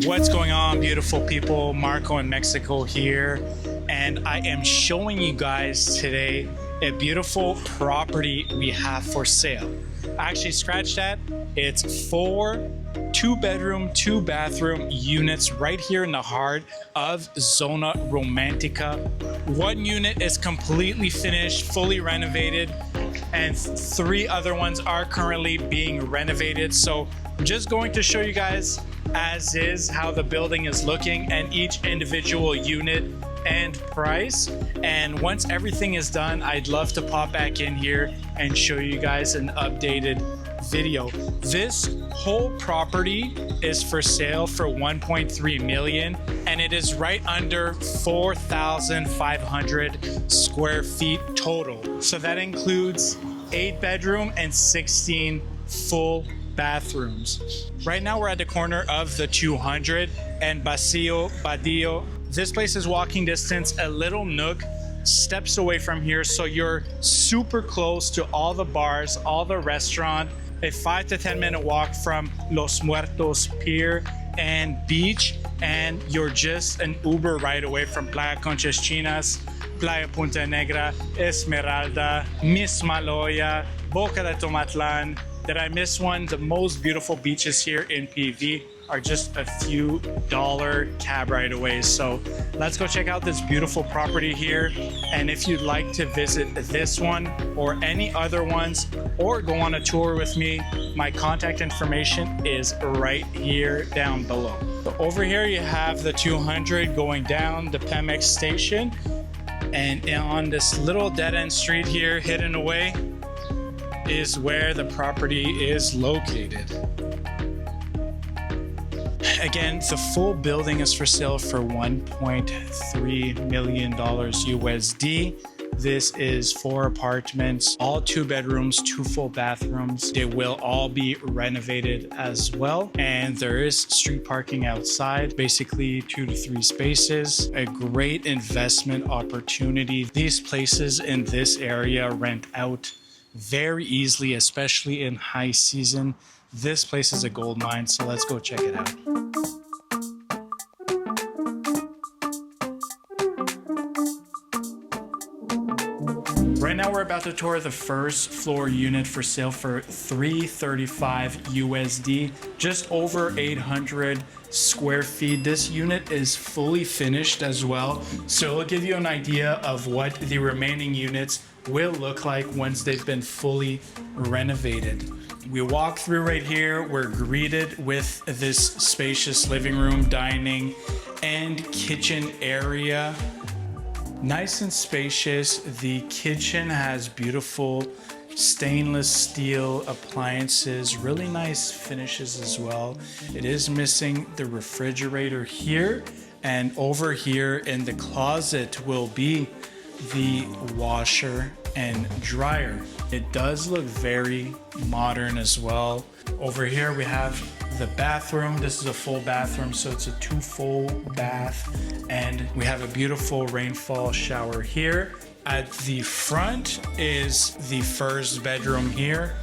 What's going on, beautiful people? Marco in Mexico here, and I am showing you guys today a beautiful property we have for sale. I actually scratched that. It's 4 2-bedroom, 2-bathroom units right here in the heart of Zona Romantica. One unit is completely finished, fully renovated, and 3 other ones are currently being renovated. So I'm just going to show you guys as is how the building is looking and each individual unit and price. And once everything is done, I'd love to pop back in here and show you guys an updated video. This whole property is for sale for 1.3 million, and it is right under 4,500 square feet total. So that includes 8-bedroom and 16 full bathrooms. Right now we're at the corner of the 200 and Badillo. This place is walking distance, a little nook, steps away from here, so you're super close to all the bars, all the restaurant, a 5 to 10 minute walk from Los Muertos Pier and beach, and you're just an Uber ride away from Playa Conchas Chinas, Playa Punta Negra, Esmeralda, Mismaloya, Boca de Tomatlan. Did I miss one? The most beautiful beaches here in PV are just a few dollar cab ride away. So let's go check out this beautiful property here. And if you'd like to visit this one or any other ones, or go on a tour with me, my contact information is right here down below. So over here you have the 200 going down the Pemex station, and on this little dead-end street here hidden away is where the property is located. Again, the full building is for sale for $1.3 million USD. This is 4 apartments, all 2 bedrooms, 2 full bathrooms. They will all be renovated as well. And there is street parking outside, basically 2 to 3 spaces. A great investment opportunity. These places in this area rent out very easily, especially in high season. This place is a gold mine, so let's go check it out. Right now we're about to tour the first floor unit for sale for $335 USD, just over 800 square feet. This unit is fully finished as well, so it'll give you an idea of what the remaining units will look like once they've been fully renovated. We walk through right here, we're greeted with this spacious living room, dining, and kitchen area. Nice and spacious. The kitchen has beautiful stainless steel appliances, really nice finishes as well. It is missing the refrigerator here, and over here in the closet will be the washer and dryer. It does look very modern as well. Over here we have the bathroom. This is a full bathroom, so it's a 2 full bath, and we have a beautiful rainfall shower here. At the front is the first bedroom here.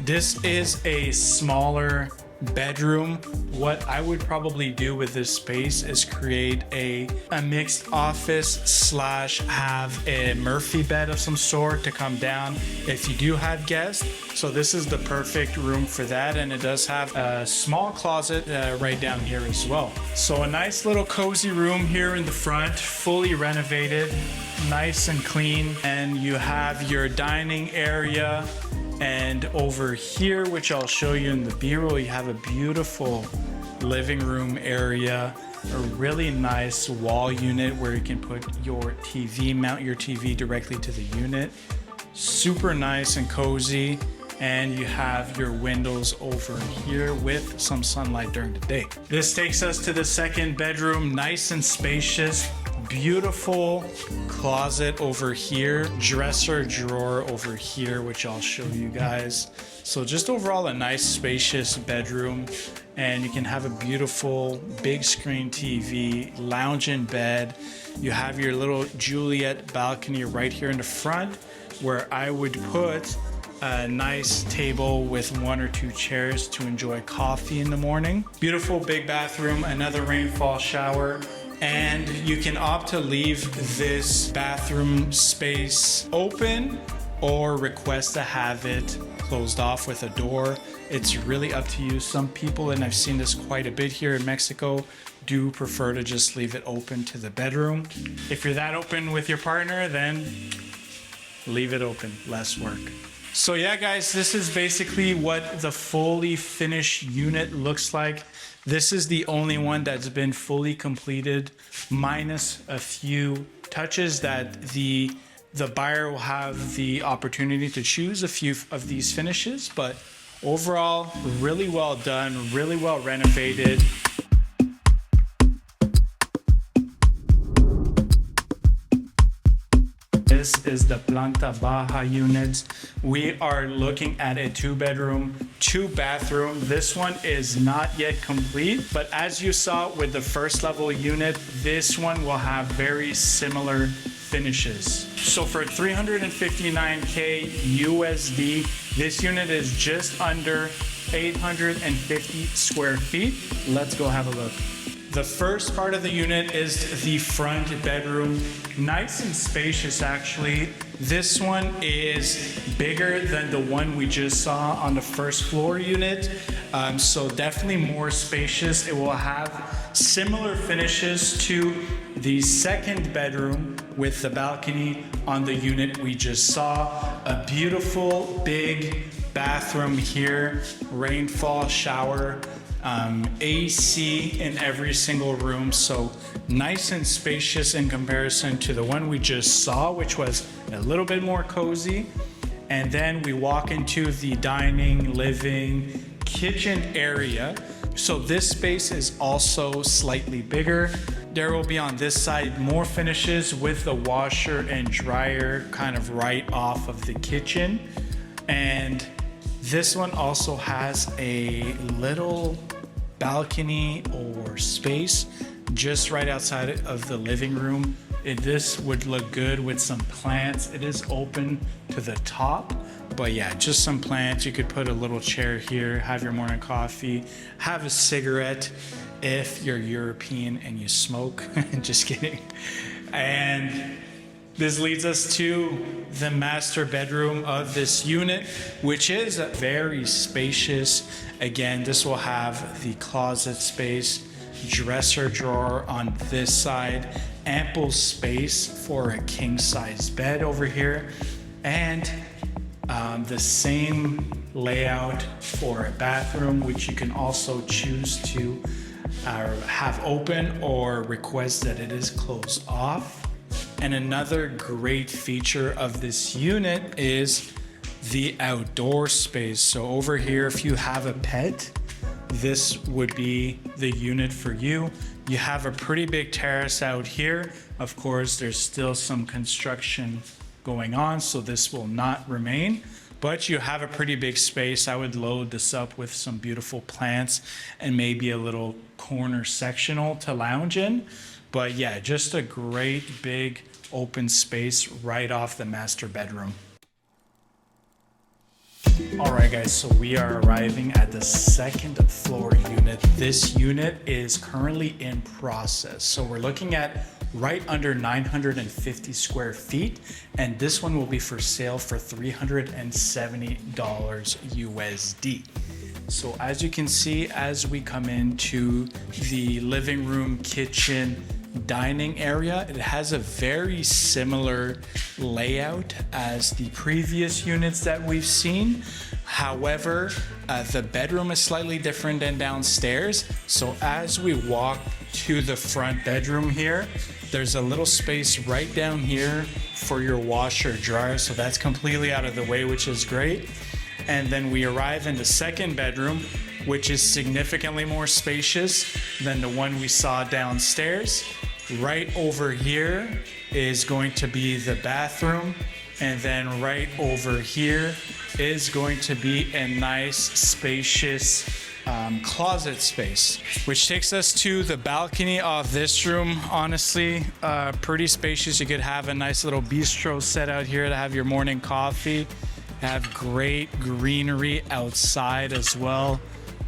This is a smaller bedroom. What I would probably do with this space is create a mixed office slash have a Murphy bed of some sort to come down if you do have guests. So this is the perfect room for that, and it does have a small closet right down here as well. So a nice little cozy room here in the front, fully renovated, nice and clean. And you have your dining area. And over here, which I'll show you in the B-roll, you have a beautiful living room area, a really nice wall unit where you can put your TV, mount your TV directly to the unit. Super nice and cozy. And you have your windows over here with some sunlight during the day. This takes us to the second bedroom, nice and spacious. Beautiful closet over here, dresser drawer over here, which I'll show you guys. So just overall a nice spacious bedroom, and you can have a beautiful big screen TV, lounge in bed. You have your little Juliet balcony right here in the front, where I would put a nice table with 1 or 2 chairs to enjoy coffee in the morning. Beautiful big bathroom, another rainfall shower. And you can opt to leave this bathroom space open or request to have it closed off with a door. It's really up to you. Some people, and I've seen this quite a bit here in Mexico, do prefer to just leave it open to the bedroom. If you're that open with your partner, then leave it open, less work. So yeah, guys, this is basically what the fully finished unit looks like. This is the only one that's been fully completed, minus a few touches that the buyer will have the opportunity to choose a few of these finishes. But overall, really well done, really well renovated. This is the Planta Baja unit. We are looking at a 2-bedroom, 2-bathroom. This one is not yet complete, but as you saw with the first level unit, this one will have very similar finishes. So for 359K USD, this unit is just under 850 square feet. Let's go have a look. The first part of the unit is the front bedroom. Nice and spacious, actually. This one is bigger than the one we just saw on the first floor unit. So definitely more spacious. It will have similar finishes to the second bedroom with the balcony on the unit we just saw. A beautiful big bathroom here, rainfall shower. AC in every single room, so nice and spacious in comparison to the one we just saw, which was a little bit more cozy. And then we walk into the dining, living, kitchen area. So this space is also slightly bigger. There will be on this side more finishes with the washer and dryer kind of right off of the kitchen. And this one also has a little balcony or space just right outside of the living room. This would look good with some plants. It is open to the top, but yeah, just some plants. You could put a little chair here, have your morning coffee, have a cigarette if you're European and you smoke. Just kidding. And this leads us to the master bedroom of this unit, which is very spacious. Again, this will have the closet space, dresser drawer on this side, ample space for a king-size bed over here, and the same layout for a bathroom, which you can also choose to have open or request that it is closed off. And another great feature of this unit is the outdoor space. So over here, if you have a pet, this would be the unit for you. You have a pretty big terrace out here. Of course, there's still some construction going on, so this will not remain, but you have a pretty big space. I would load this up with some beautiful plants and maybe a little corner sectional to lounge in. But yeah, just a great big open space right off the master bedroom. All right, guys, so we are arriving at the second floor unit. This unit is currently in process. So we're looking at right under 950 square feet, and this one will be for sale for $370 USD. So as you can see, as we come into the living room, kitchen, dining area, it has a very similar layout as the previous units that we've seen. However, the bedroom is slightly different than downstairs. So as we walk to the front bedroom here, there's a little space right down here for your washer dryer. So that's completely out of the way, which is great. And then we arrive in the second bedroom, which is significantly more spacious than the one we saw downstairs. Right over here is going to be the bathroom, and then right over here is going to be a nice spacious closet space, which takes us to the balcony of this room. Honestly, pretty spacious. You could have a nice little bistro set out here to have your morning coffee. Have great greenery outside as well.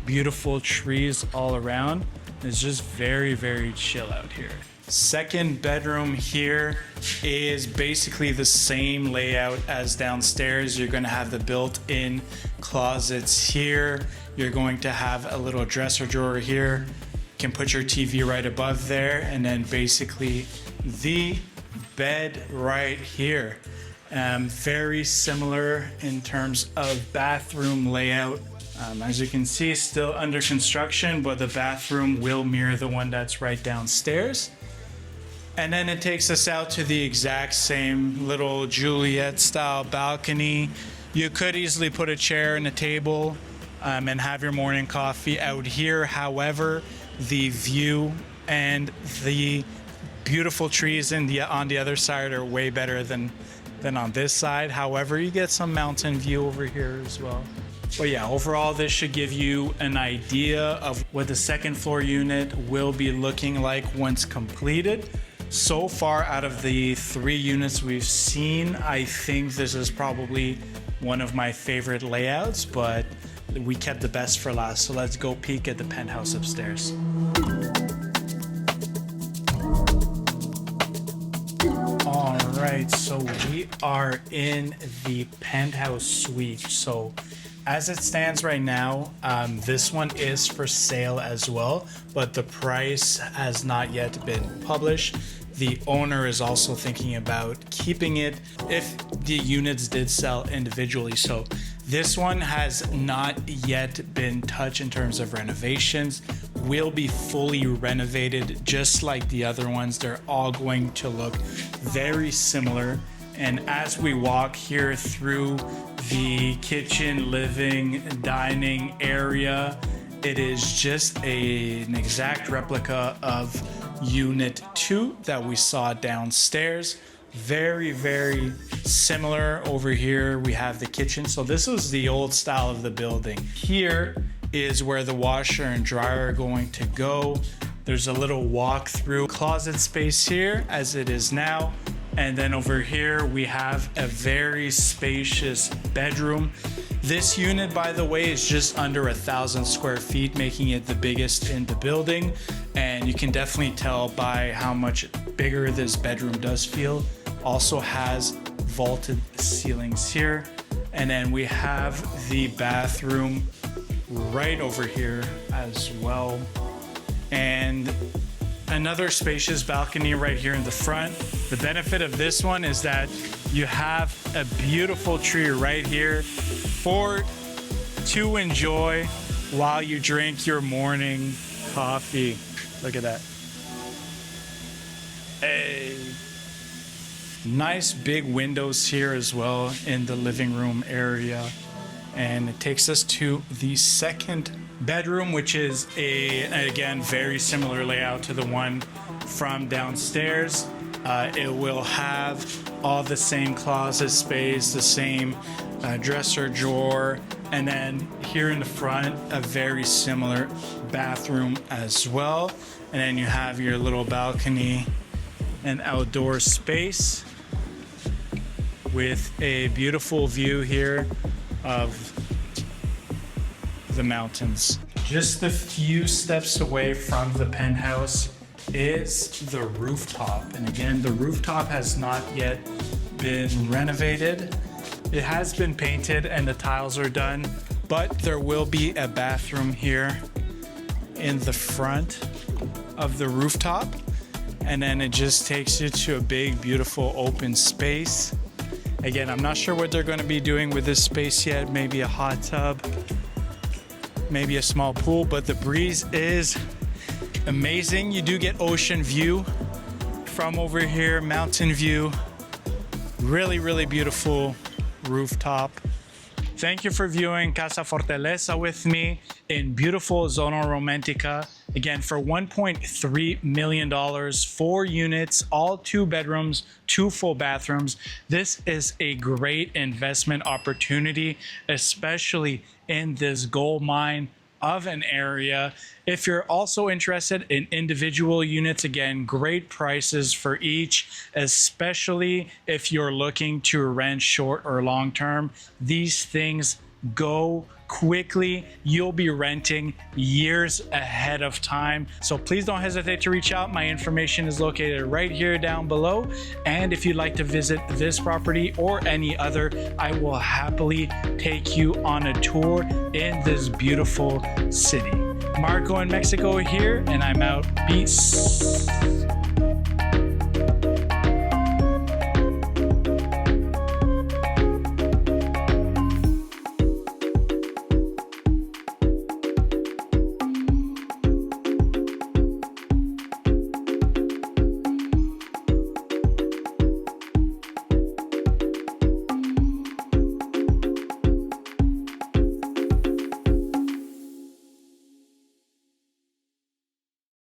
Beautiful trees all around. It's just very, very chill out here. Second bedroom here is basically the same layout as downstairs. You're going to have the built-in closets here. You're going to have a little dresser drawer here. You can put your TV right above there, and then basically the bed right here. Very similar in terms of bathroom layout. As you can see, still under construction, but the bathroom will mirror the one that's right downstairs. And then it takes us out to the exact same little Juliet style balcony. You could easily put a chair and a table and have your morning coffee out here. However, the view and the beautiful trees on the other side are way better than on this side. However, you get some mountain view over here as well. But yeah, overall, this should give you an idea of what the second floor unit will be looking like once completed. So far, out of the 3 units we've seen, I think this is probably one of my favorite layouts, but we kept the best for last. So let's go peek at the penthouse upstairs. All right, so we are in the penthouse suite. So as it stands right now, this one is for sale as well, but the price has not yet been published. The owner is also thinking about keeping it if the units did sell individually. So this one has not yet been touched in terms of renovations. Will be fully renovated just like the other ones. They're all going to look very similar. And as we walk here through the kitchen, living, dining area, it is just an exact replica of Unit 2 that we saw downstairs. Very, very similar. Over here we have the kitchen. So this is the old style of the building. Here is where the washer and dryer are going to go. There's a little walk-through closet space here as it is now. And then over here we have a very spacious bedroom. This unit, by the way, is just under 1,000 square feet, making it the biggest in the building. And you can definitely tell by how much bigger this bedroom does feel. Also has vaulted ceilings here. And then we have the bathroom right over here as well. And another spacious balcony right here in the front. The benefit of this one is that you have a beautiful tree right here to enjoy while you drink your morning coffee. Look at that. Hey. Nice big windows here as well in the living room area. And it takes us to the second bedroom, which is again, very similar layout to the one from downstairs. It will have all the same closet space, the same dresser drawer, and then here in the front, a very similar bathroom as well. And then you have your little balcony and outdoor space with a beautiful view here of the mountains. Just a few steps away from the penthouse is the rooftop. And again, the rooftop has not yet been renovated. It has been painted and the tiles are done, but there will be a bathroom here in the front of the rooftop. And then it just takes you to a big, beautiful open space. Again, I'm not sure what they're going to be doing with this space yet. Maybe a hot tub, maybe a small pool, but the breeze is amazing. You do get ocean view from over here, mountain view. Really, really beautiful rooftop. Thank you for viewing Casa Fortaleza with me in beautiful Zona Romantica. Again, for $1.3 million, 4 units, all 2 bedrooms, 2 full bathrooms. This is a great investment opportunity, especially in this gold mine of an area. If you're also interested in individual units, again, great prices for each, especially if you're looking to rent short or long term. These things go quickly. You'll be renting years ahead of time. So please don't hesitate to reach out. My information is located right here down below. And if you'd like to visit this property or any other, I will happily take you on a tour in this beautiful city. Marco in Mexico here, and I'm out. Peace.